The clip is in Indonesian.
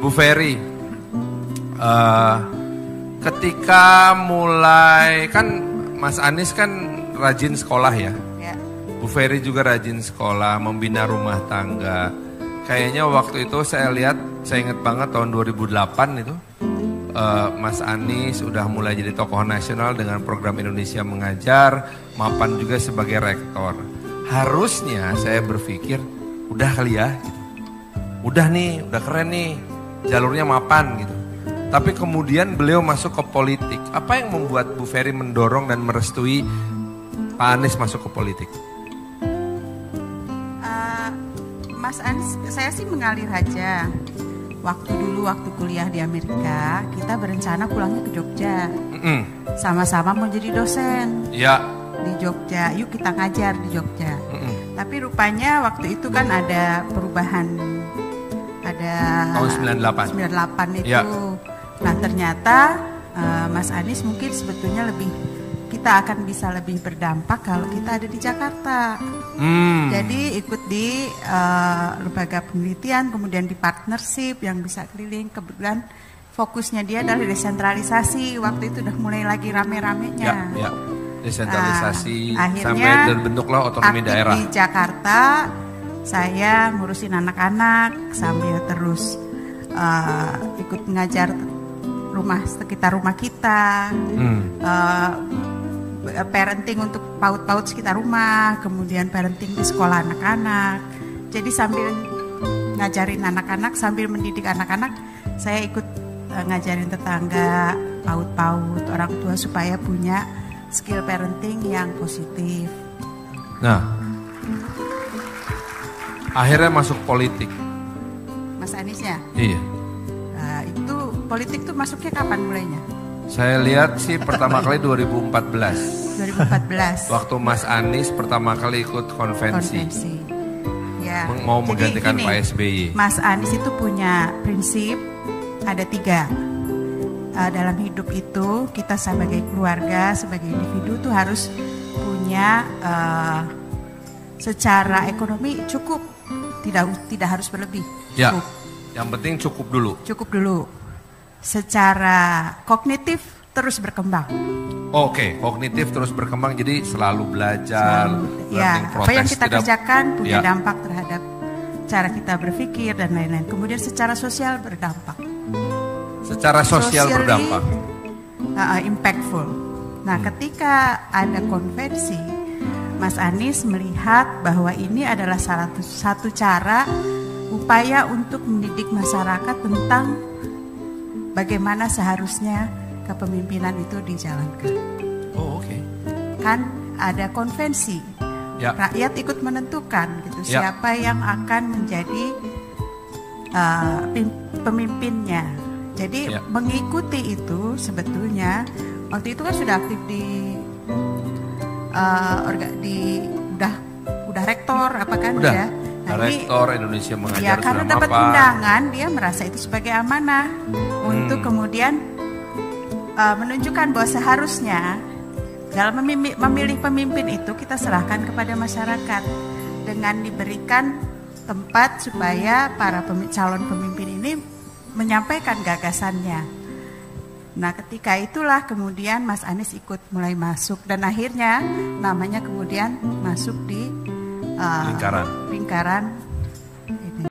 Bu Ferry, ketika mulai kan Mas Anies kan rajin sekolah ya. Bu Ferry juga rajin sekolah, membina rumah tangga. Kayaknya waktu itu saya lihat, saya ingat banget tahun 2008 itu Mas Anies udah mulai jadi tokoh nasional dengan program Indonesia Mengajar, mapan juga sebagai rektor. Harusnya saya berpikir udah kali ya gitu. Udah nih, udah keren nih, jalurnya mapan gitu. Tapi kemudian beliau masuk ke politik. Apa yang membuat Bu Ferry mendorong dan merestui Pak Anies masuk ke politik? Mas Anies, saya sih mengalir aja. Waktu kuliah di Amerika, kita berencana pulangnya ke Jogja. Sama-sama mau jadi dosen. Ya. Di Jogja, yuk kita ngajar di Jogja. Tapi rupanya waktu itu kan ada perubahan, ada tahun 98 itu. Ya. Nah ternyata Mas Anies mungkin sebetulnya kita akan bisa lebih berdampak kalau kita ada di Jakarta. Jadi ikut di lembaga penelitian, kemudian di partnership yang bisa keliling. Kebetulan fokusnya dia adalah desentralisasi. Waktu itu udah mulai lagi rame-ramenya. Ya. Desentralisasi akhirnya sampai bentuklah otonomi daerah. Di Jakarta saya ngurusin anak-anak sambil terus ikut mengajar sekitar rumah kita. Parenting untuk paut-paut sekitar rumah, kemudian parenting di sekolah anak-anak. Jadi sambil ngajarin anak-anak, sambil mendidik anak-anak, saya ikut ngajarin tetangga, paut-paut, orang tua supaya punya skill parenting yang positif. Nah, akhirnya masuk politik. Mas Aniesnya? Iya. Nah, itu politik tuh masuknya kapan mulainya? Saya lihat sih pertama kali 2014. 2014. Waktu Mas Anies pertama kali ikut konvensi. Ya. Mau menggantikan Pak SBY. Mas Anies itu punya prinsip ada 3. Dalam hidup itu kita sebagai keluarga, sebagai individu tuh harus punya secara ekonomi cukup, tidak harus berlebih. Ya. Yang penting cukup dulu. Cukup dulu. Secara kognitif terus berkembang. Oke, kognitif terus berkembang, jadi selalu belajar. Apa yang kita kerjakan punya dampak terhadap cara kita berpikir dan lain-lain. Kemudian secara sosial berdampak. Secara sosial berdampak. Impactful. Nah, ketika ada konvensi, Mas Anies melihat bahwa ini adalah satu cara upaya untuk mendidik masyarakat tentang bagaimana seharusnya kepemimpinan itu dijalankan. Oh, oke. Kan ada konvensi. Ya. Rakyat ikut menentukan gitu siapa yang akan menjadi pemimpinnya. Jadi mengikuti itu sebetulnya waktu itu kan sudah aktif udah rektor apa kan ya. Nah, rektor Indonesia Mengajar ya, karena dapat undangan dia merasa itu sebagai amanah untuk kemudian menunjukkan bahwa seharusnya dalam memilih pemimpin itu kita serahkan kepada masyarakat dengan diberikan tempat supaya para calon pemimpin ini menyampaikan gagasannya. Nah, ketika itulah kemudian Mas Anies ikut mulai masuk dan akhirnya namanya kemudian masuk di lingkaran